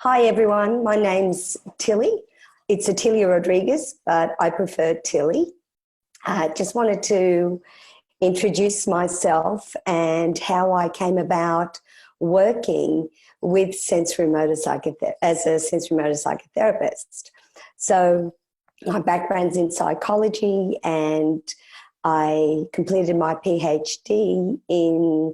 Hi everyone, my name's Tilly. It's Atilia Rodriguez, but I prefer Tilly. I just wanted to introduce myself and how I came about working with sensorimotor psychotherapy as a sensorimotor psychotherapist. So my background's in psychology and I completed my PhD in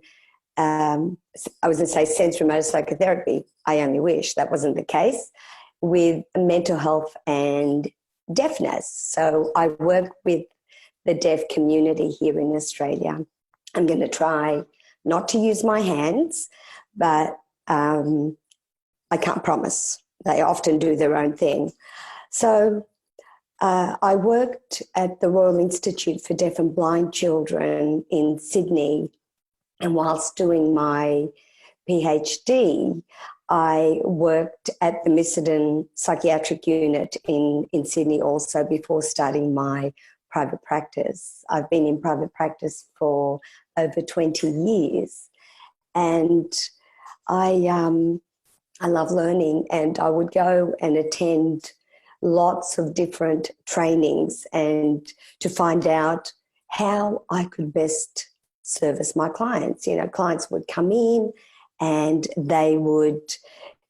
I was going to say sensorimotor psychotherapy. I only wish that wasn't the case, with mental health and deafness. So I work with the deaf community here in Australia. I'm going to try not to use my hands, but I can't promise. They often do their own thing. So I worked at the Royal Institute for Deaf and Blind Children in Sydney. And whilst doing my PhD, I worked at the Missenden Psychiatric Unit in Sydney also before starting my private practice. I've been in private practice for over 20 years. And I love learning, and I would go and attend lots of different trainings and to find out how I could best service my clients. You know, clients would come in and they would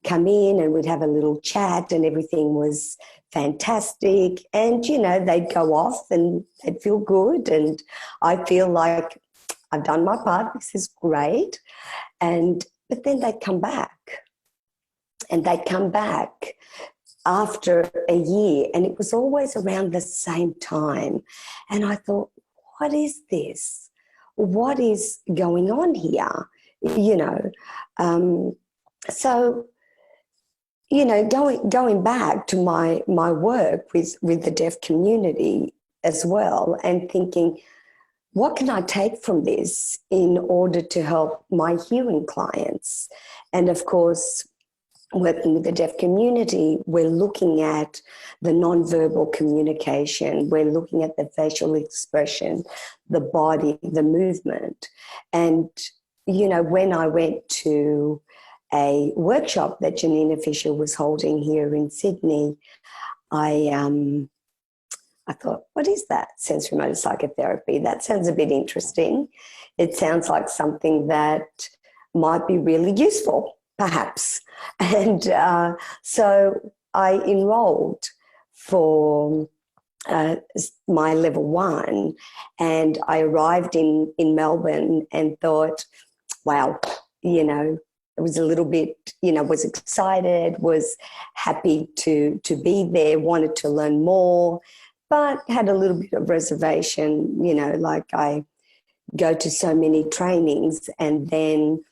come in and we'd have a little chat and everything was fantastic. And, you know, they'd go off and they'd feel good. And I feel like I've done my part. This is great. But then they'd come back and they'd come back after a year, and it was always around the same time. And I thought, what is this? What is going on here? You know, so, you know, going back to my work with the deaf community as well, and thinking, what can I take from this in order to help my hearing clients? And of course, working with the deaf community, we're looking at the nonverbal communication, we're looking at the facial expression, the body, the movement. And, you know, when I went to a workshop that Janina Fisher was holding here in Sydney, I thought, what is that? Sensorimotor psychotherapy. That sounds a bit interesting. It sounds like something that might be really useful, perhaps. And so I enrolled for my level 1, and I arrived in Melbourne and thought, wow, you know, it was a little bit, you know, was excited, was happy to be there, wanted to learn more, but had a little bit of reservation, you know, like I go to so many trainings and then,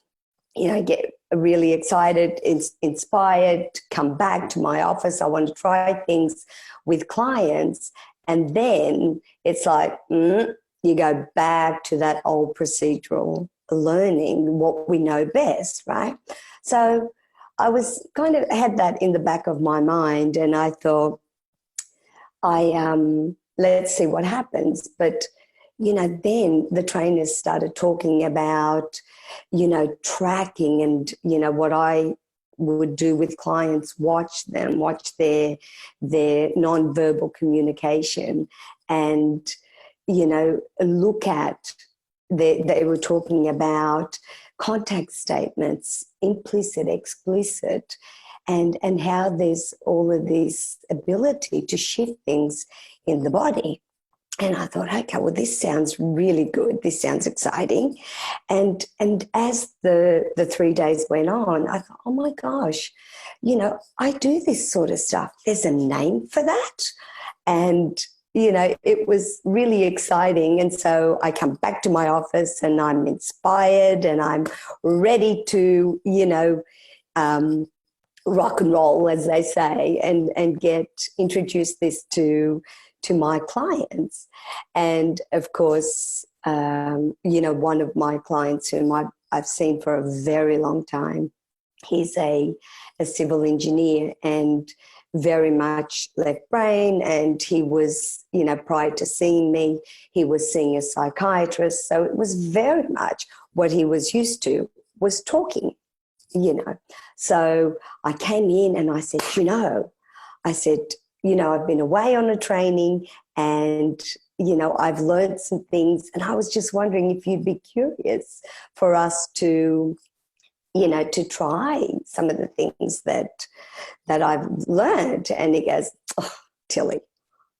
you know, get really excited, inspired, come back to my office. I want to try things with clients. And then it's like, you go back to that old procedural learning, what we know best, right? So I was kind of had that in the back of my mind, and I thought, let's see what happens. But you know, then the trainers started talking about, you know, tracking and, you know, what I would do with clients, watch their nonverbal communication and, you know, look at, they were talking about contact statements, implicit, explicit, and how there's all of this ability to shift things in the body. And I thought, okay, well, this sounds really good. This sounds exciting. And as the 3 days went on, I thought, oh my gosh, you know, I do this sort of stuff. There's a name for that. And, you know, it was really exciting. And so I come back to my office and I'm inspired and I'm ready to, you know, rock and roll, as they say, and get introduced this to my clients. And of course, you know, one of my clients whom I've seen for a very long time, he's a civil engineer and very much left brain, and he was, you know, prior to seeing me, he was seeing a psychiatrist. So it was very much what he was used to, was talking, you know. So I came in and I said, I've been away on a training and, I've learned some things, and I was just wondering if you'd be curious for us to, to try some of the things that I've learned. And he goes, oh, Tilly,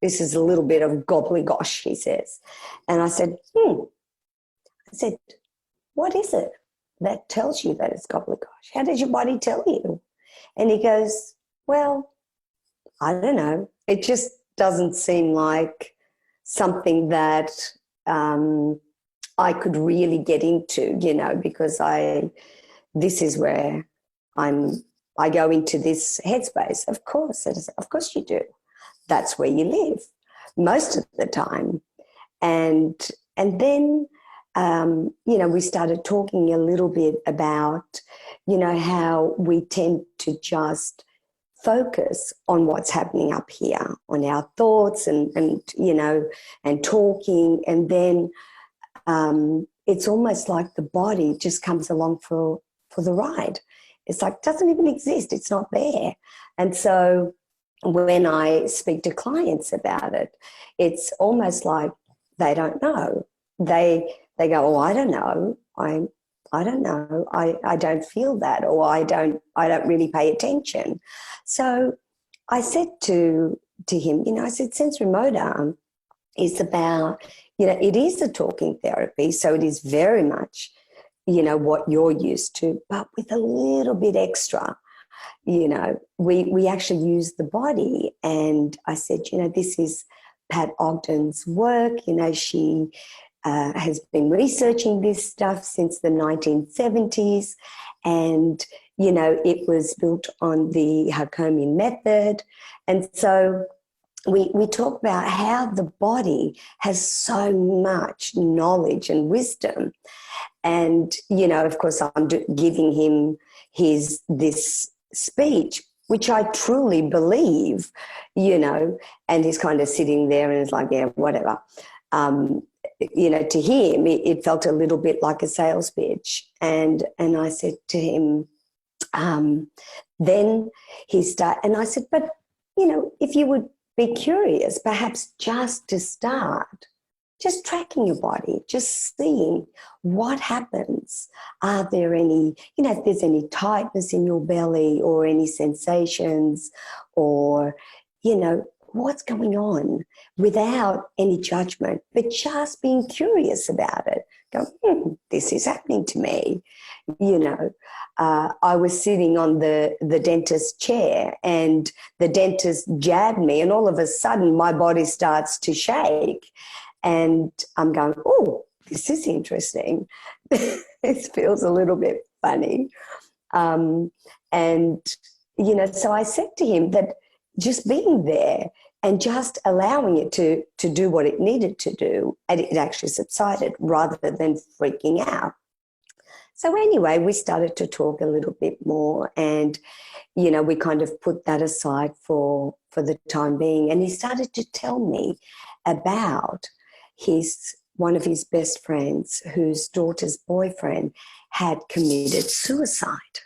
this is a little bit of gobbledygosh, he says. And I said, I said, what is it that tells you that it's gobbledygosh? How does your body tell you? And he goes, well, I don't know. It just doesn't seem like something that I could really get into, because this is where I go into this headspace. Of course you do. That's where you live most of the time. And then, we started talking a little bit about, how we tend to just focus on what's happening up here, on our thoughts and talking. And then it's almost like the body just comes along for the ride. It's like, doesn't even exist. It's not there. And so when I speak to clients about it, it's almost like they don't know. They go, oh, I don't know. I don't know. I don't feel that, or I don't really pay attention. So I said to him, I said, sensorimotor is about, it is a talking therapy. So it is very much, what you're used to, but with a little bit extra. We actually use the body. And I said, this is Pat Ogden's work. She has been researching this stuff since the 1970s. And, it was built on the Hakomi method. And so we talk about how the body has so much knowledge and wisdom. And, of course, I'm giving him this speech, which I truly believe, and he's kind of sitting there and is like, yeah, whatever. To him, it felt a little bit like a sales pitch. And I said to him, then and I said, but, if you would be curious, perhaps just to start, just tracking your body, just seeing what happens. Are there any, if there's any tightness in your belly or any sensations or, what's going on, without any judgment, but just being curious about it. Go, this is happening to me. I was sitting on the dentist chair and the dentist jabbed me, and all of a sudden my body starts to shake. And I'm going, oh, this is interesting. It feels a little bit funny. So I said to him that just being there and just allowing it to do what it needed to do, and it actually subsided rather than freaking out. So anyway, we started to talk a little bit more, and, we kind of put that aside for the time being. And he started to tell me about one of his best friends whose daughter's boyfriend had committed suicide.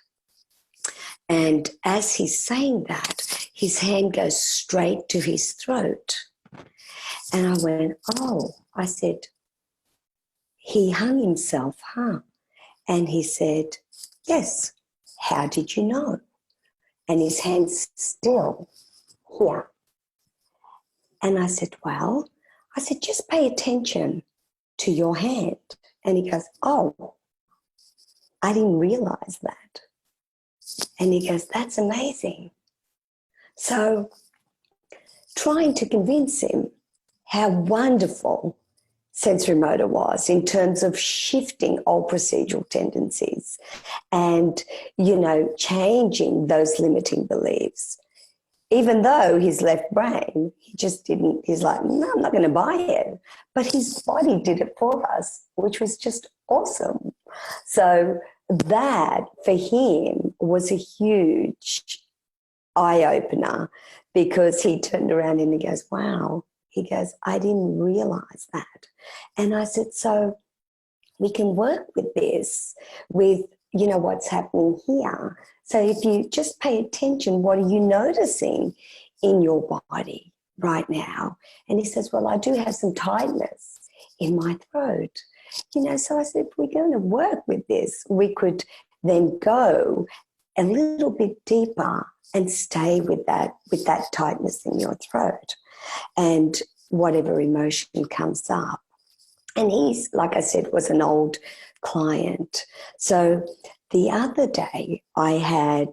And as he's saying that, his hand goes straight to his throat. And I went, oh, I said, he hung himself, huh? And he said, yes. How did you know? And his hand's still here. And I said, well, just pay attention to your hand. And he goes, oh, I didn't realize that. And he goes, that's amazing. So trying to convince him how wonderful sensorimotor was in terms of shifting old procedural tendencies and, changing those limiting beliefs. Even though his left brain, he's like, no, I'm not going to buy it. But his body did it for us, which was just awesome. So that for him was a huge eye-opener, because he turned around and he goes, wow. He goes, I didn't realize that. And I said, so we can work with this, with you know, what's happening here. So if you just pay attention, what are you noticing in your body right now? And he says, well, I do have some tightness in my throat. You know, so I said, we're going to work with this. We could then go a little bit deeper and stay with that tightness in your throat and whatever emotion comes up. And he's, like I said, was an old client. So the other day I had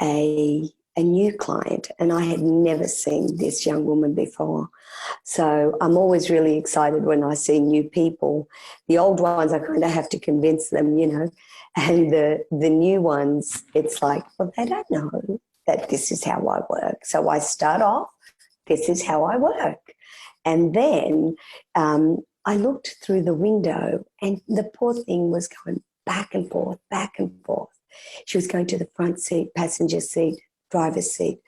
a new client, and I had never seen this young woman before. So I'm always really excited when I see new people. The old ones, I kind of have to convince them, you know, and the new ones, it's like, well, they don't know that this is how I work. So I start off, this is how I work. And then I looked through the window, and the poor thing was going back and forth, back and forth. She was going to the front seat, passenger seat, driver's seat,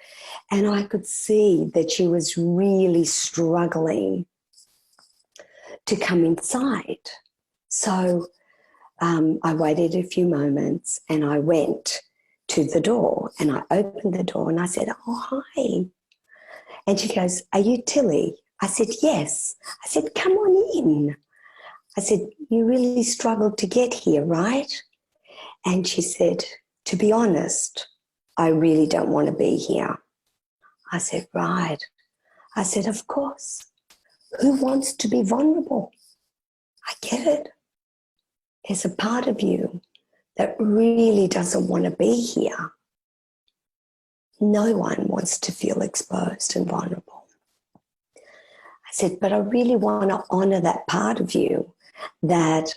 and I could see that she was really struggling to come inside. So I waited a few moments, and I went to the door, and I opened the door, and I said, oh, hi. And she goes, are you Tilly? I said, yes. I said, come on in. I said, you really struggled to get here, right? And she said, to be honest, I really don't want to be here. I said, right. I said, of course. Who wants to be vulnerable? I get it. There's a part of you that really doesn't want to be here. No one wants to feel exposed and vulnerable. I said, but I really want to honor that part of you that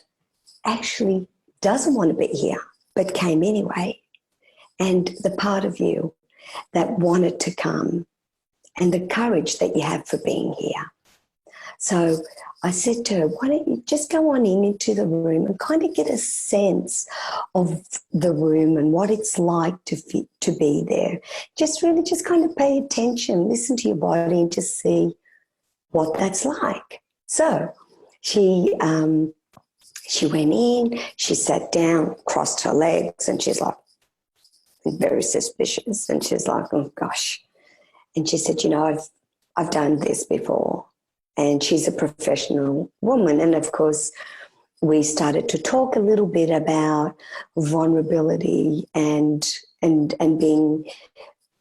actually doesn't want to be here, but came anyway. And the part of you that wanted to come, and the courage that you have for being here. So I said to her, why don't you just go on into the room and kind of get a sense of the room and what it's like to be there. Just really just kind of pay attention, listen to your body and just see what that's like. So she went in, she sat down, crossed her legs, and she's like very suspicious. And she's like, oh gosh. And she said, you know, I've done this before. And she's a professional woman. And of course, we started to talk a little bit about vulnerability and being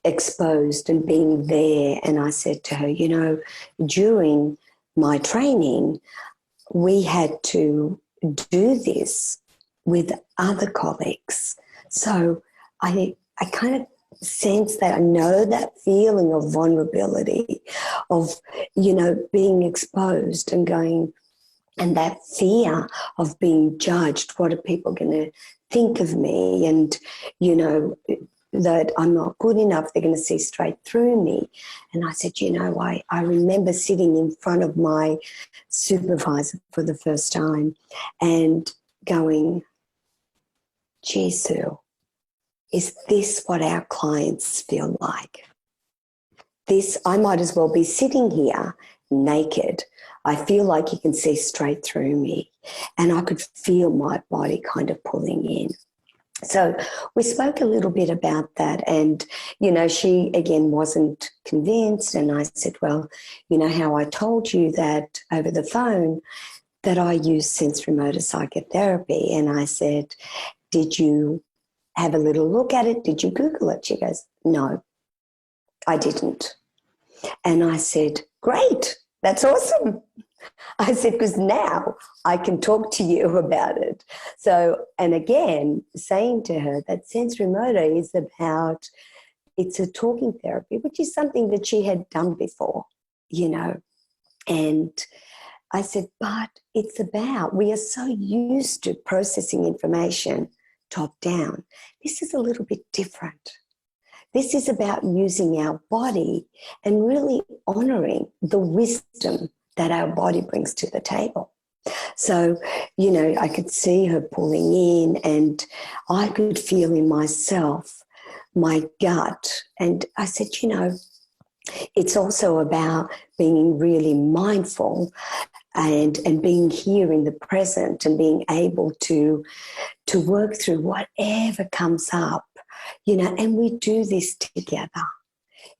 exposed and being there. And I said to her, you know, during my training, we had to do this with other colleagues. So I kind of sense that, I know that feeling of vulnerability, of, you know, being exposed and going, and that fear of being judged. What are people going to think of me? And, you know, that I'm not good enough, they're going to see straight through me. And I said, you know, I remember sitting in front of my supervisor for the first time and going, gee, Sue, is this what our clients feel like? This, I might as well be sitting here naked. I feel like you can see straight through me. And I could feel my body kind of pulling in. So we spoke a little bit about that, and, you know, she again wasn't convinced. And I said, well, you know how I told you that over the phone that I use Sensorimotor Psychotherapy? And I said, did you have a little look at it? Did you Google it? She goes, no, I didn't. And I said, great, that's awesome. I said, because now I can talk to you about it. So, and again, saying to her that Sensorimotor is about, it's a talking therapy, which is something that she had done before, you know. And I said, but it's about, we are so used to processing information top down. This is a little bit different. This is about using our body and really honoring the wisdom that our body brings to the table. So, you know, I could see her pulling in, and I could feel in myself, my gut. And I said, you know, it's also about being really mindful and being here in the present and being able to work through whatever comes up, and we do this together.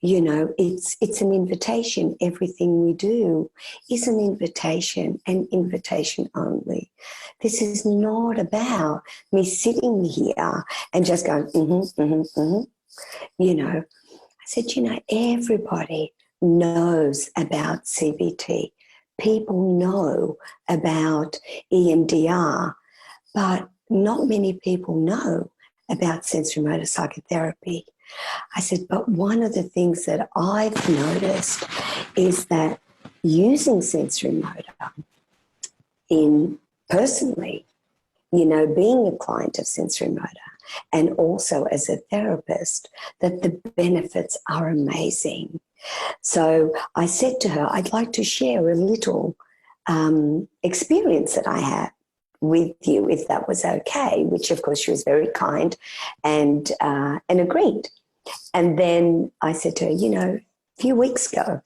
It's an invitation. Everything we do is an invitation, and invitation only. This is not about me sitting here and just going, I said, everybody knows about CBT. People know about EMDR, but not many people know about sensorimotor psychotherapy. I said, but one of the things that I've noticed is that using sensorimotor personally, being a client of sensorimotor and also as a therapist, that the benefits are amazing. So I said to her, I'd like to share a little experience that I had with you, if that was okay, which of course she was very kind and agreed. And then I said to her, a few weeks ago,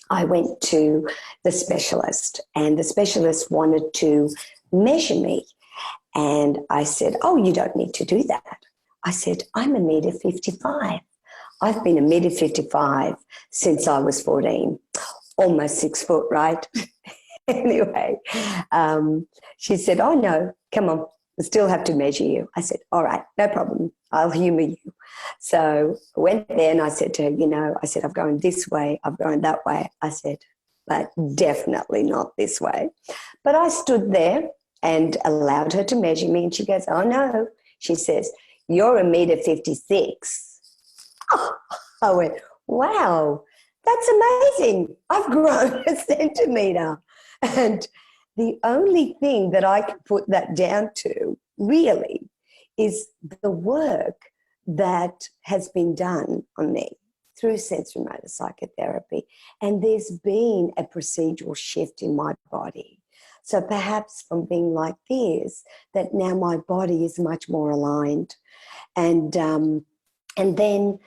I went to the specialist and the specialist wanted to measure me. And I said, oh, you don't need to do that. I said, I'm 1.55 meters. I've been 1.55 meters since I was 14, almost 6 foot, right? Anyway, she said, oh, no, come on, I still have to measure you. I said, all right, no problem. I'll humour you. So I went there and I said to her, I'm going this way, I'm going that way. I said, but definitely not this way. But I stood there and allowed her to measure me. And she goes, oh, no. She says, you're 1.56 meters. Oh, I went, wow, that's amazing. I've grown a centimetre. And the only thing that I can put that down to really is the work that has been done on me through sensorimotor psychotherapy. And there's been a procedural shift in my body. So perhaps from being like this, that now my body is much more aligned. And then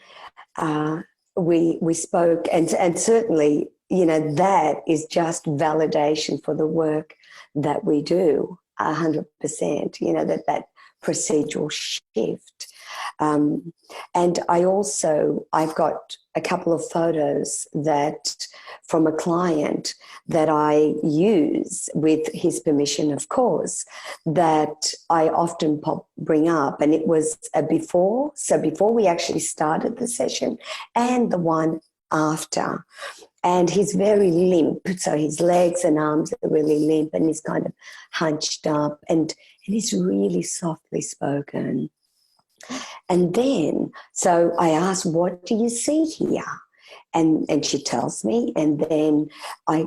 we spoke, and certainly, that is just validation for the work that we do, 100%, that procedural shift. And I've got a couple of photos that from a client that I use with his permission, of course, that I often bring up. And it was a before, so before we actually started the session, and the one after. And he's very limp, so his legs and arms are really limp, and he's kind of hunched up, and he's really softly spoken. And then, so I asked, what do you see here? And she tells me, and then I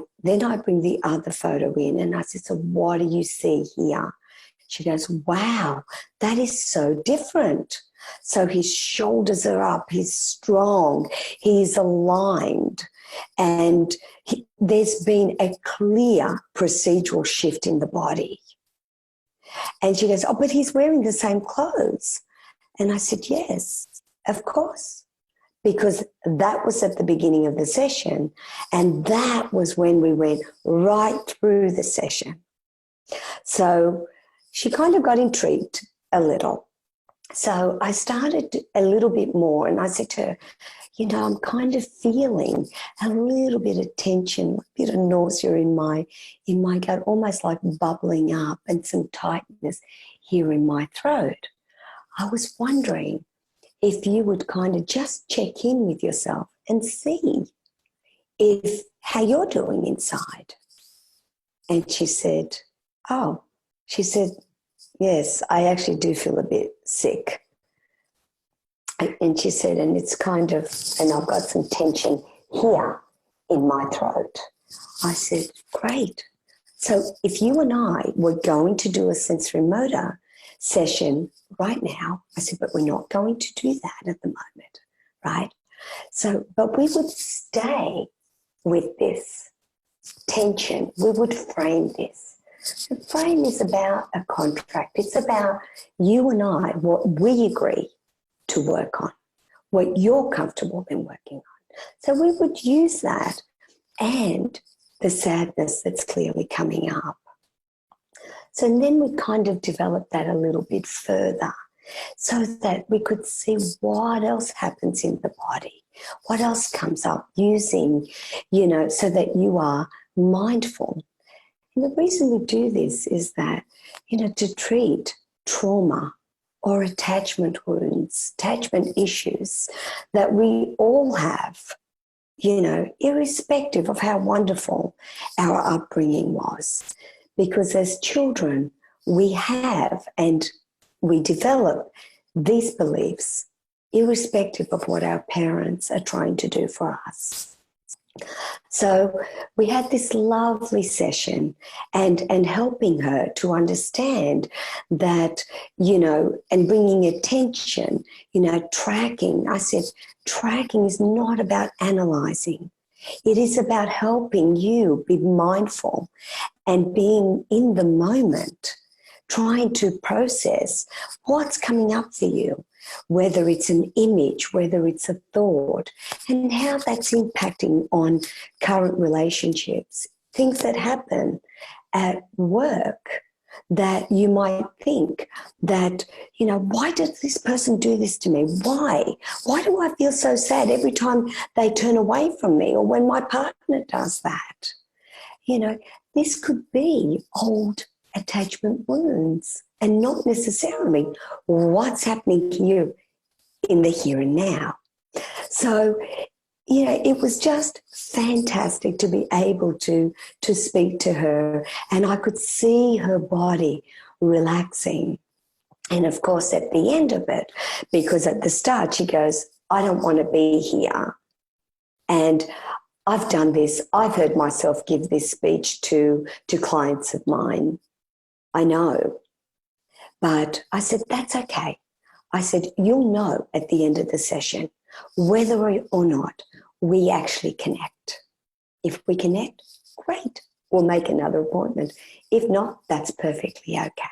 bring the other photo in, and I said, so what do you see here? She goes, wow, that is so different. So his shoulders are up, he's strong, he's aligned, and there's been a clear procedural shift in the body. And she goes, oh, but he's wearing the same clothes. And I said, yes, of course, because that was at the beginning of the session, and that was when we went right through the session. So she kind of got intrigued a little. So I started a little bit more, and I said to her, I'm kind of feeling a little bit of tension, a bit of nausea in my gut, almost like bubbling up, and some tightness here in my throat. I was wondering if you would kind of just check in with yourself and see how you're doing inside. And she said, yes, I actually do feel a bit sick. And she said, and it's kind of, and I've got some tension here in my throat. I said, great. So if you and I were going to do a sensorimotor session right now, I said, but we're not going to do that at the moment, right? So, but we would stay with this tension. We would frame this. The frame is about a contract. It's about you and I, what we agree to work on, what you're comfortable in working on. So we would use that, and the sadness that's clearly coming up. So then we kind of developed that a little bit further so that we could see what else happens in the body, what else comes up using, so that you are mindful. And the reason we do this is that, to treat trauma or attachment wounds, attachment issues that we all have, irrespective of how wonderful our upbringing was. Because as children, we have and we develop these beliefs irrespective of what our parents are trying to do for us. So we had this lovely session and helping her to understand that, and bringing attention, tracking. I said, tracking is not about analysing. It is about helping you be mindful and being in the moment, trying to process what's coming up for you, whether it's an image, whether it's a thought, and how that's impacting on current relationships, things that happen at work that you might think that, why did this person do this to me? Why? Why do I feel so sad every time they turn away from me or when my partner does that? This could be old attachment wounds and not necessarily what's happening to you in the here and now. So, it was just fantastic to be able to speak to her, and I could see her body relaxing. And of course, at the end of it, because at the start she goes, I don't want to be here. And I've done this. I've heard myself give this speech to clients of mine. I know. But I said, that's okay. I said, you'll know at the end of the session whether or not we actually connect. If we connect, great. We'll make another appointment. If not, that's perfectly okay.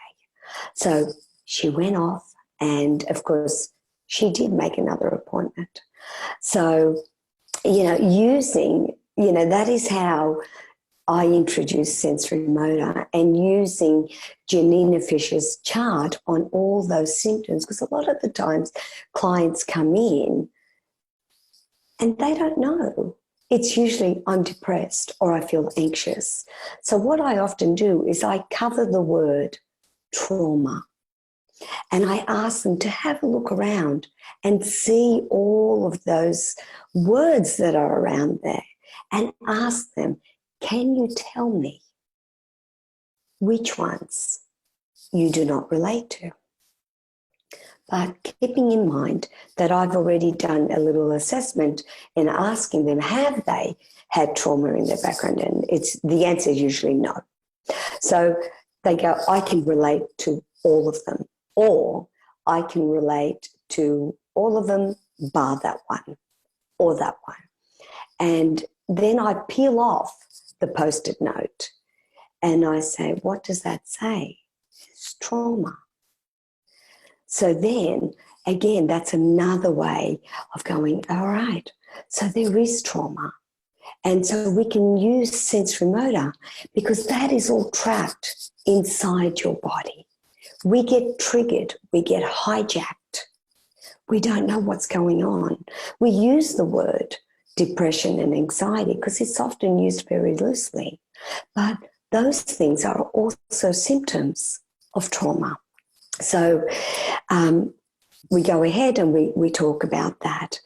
So she went off and, of course, she did make another appointment. So, using, that is how I introduced Sensorimotor, and using Janina Fisher's chart on all those symptoms, because a lot of the times clients come in and they don't know. It's usually I'm depressed or I feel anxious. So what I often do is I cover the word trauma, and I ask them to have a look around and see all of those words that are around there and ask them, can you tell me which ones you do not relate to? But keeping in mind that I've already done a little assessment and asking them, have they had trauma in their background? And the answer is usually no. So they go, I can relate to all of them, or I can relate to all of them bar that one or that one. And then I peel off the Post-it note and I say, what does that say? It's trauma. So then, again, that's another way of going, all right, so there is trauma. And so we can use Sensorimotor because that is all trapped inside your body. We get triggered, we get hijacked. We don't know what's going on. We use the word depression and anxiety because it's often used very loosely. But those things are also symptoms of trauma. So we go ahead and we talk about that.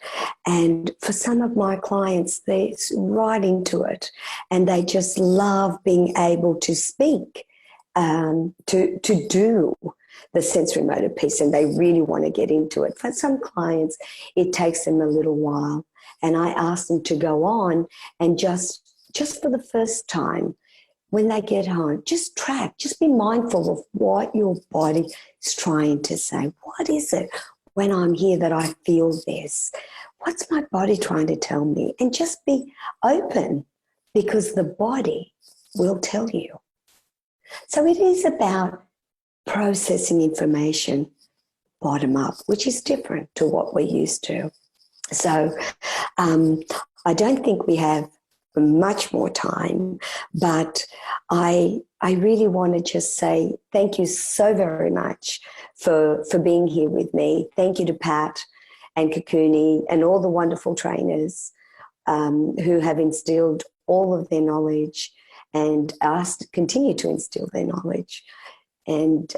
And for some of my clients, they're right into it and they just love being able to speak, to do the sensorimotor piece, and they really want to get into it. For some clients, it takes them a little while, and I ask them to go on and just for the first time, when they get home, just track, just be mindful of what your body is trying to say. What is it when I'm here that I feel this? What's my body trying to tell me? And just be open, because the body will tell you. So it is about processing information bottom up, which is different to what we're used to. So I don't think we have much more time. But I really want to just say thank you so very much for being here with me. Thank you to Pat and Kakuni and all the wonderful trainers who have instilled all of their knowledge and asked to continue to instill their knowledge. And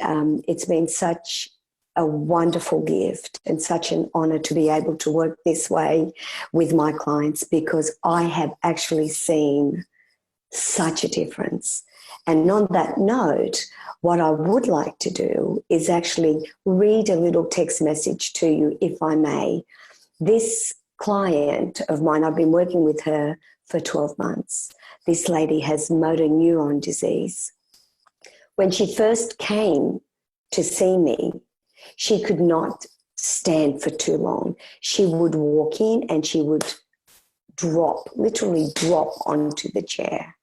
it's been such a wonderful gift and such an honour to be able to work this way with my clients, because I have actually seen such a difference. And on that note, what I would like to do is actually read a little text message to you, if I may. This client of mine, I've been working with her for 12 months. This lady has motor neuron disease. When she first came to see me, she could not stand for too long. She would walk in and she would literally drop onto the chair.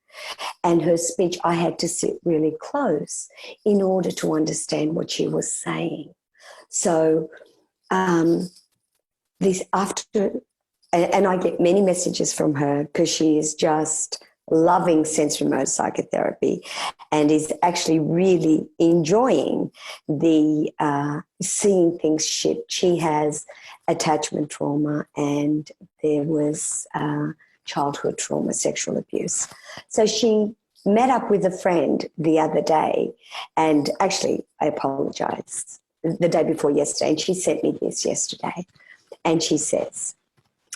And her speech, I had to sit really close in order to understand what she was saying. So this after, and I get many messages from her because she is just loving sensorimotor psychotherapy and is actually really enjoying the seeing things shift. She has attachment trauma and there was childhood trauma, sexual abuse. So she met up with a friend the other day, and actually I apologise, the day before yesterday, and she sent me this yesterday. And she says,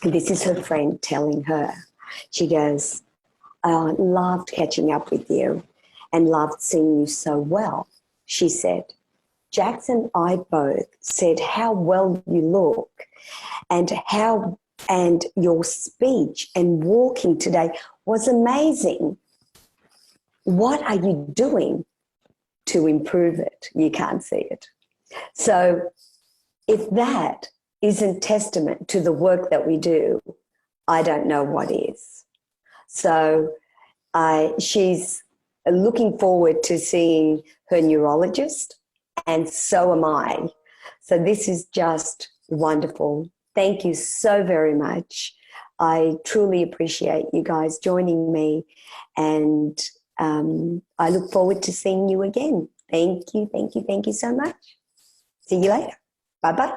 this is her friend telling her, she goes, I loved catching up with you and loved seeing you so well. She said, Jax and I both said how well you look and your speech and walking today was amazing. What are you doing to improve it? You can't see it. So if that isn't testament to the work that we do, I don't know what is. So she's looking forward to seeing her neurologist, and so am I. So this is just wonderful. Thank you so very much. I truly appreciate you guys joining me, and I look forward to seeing you again. Thank you, thank you, thank you so much. See you later. Bye-bye.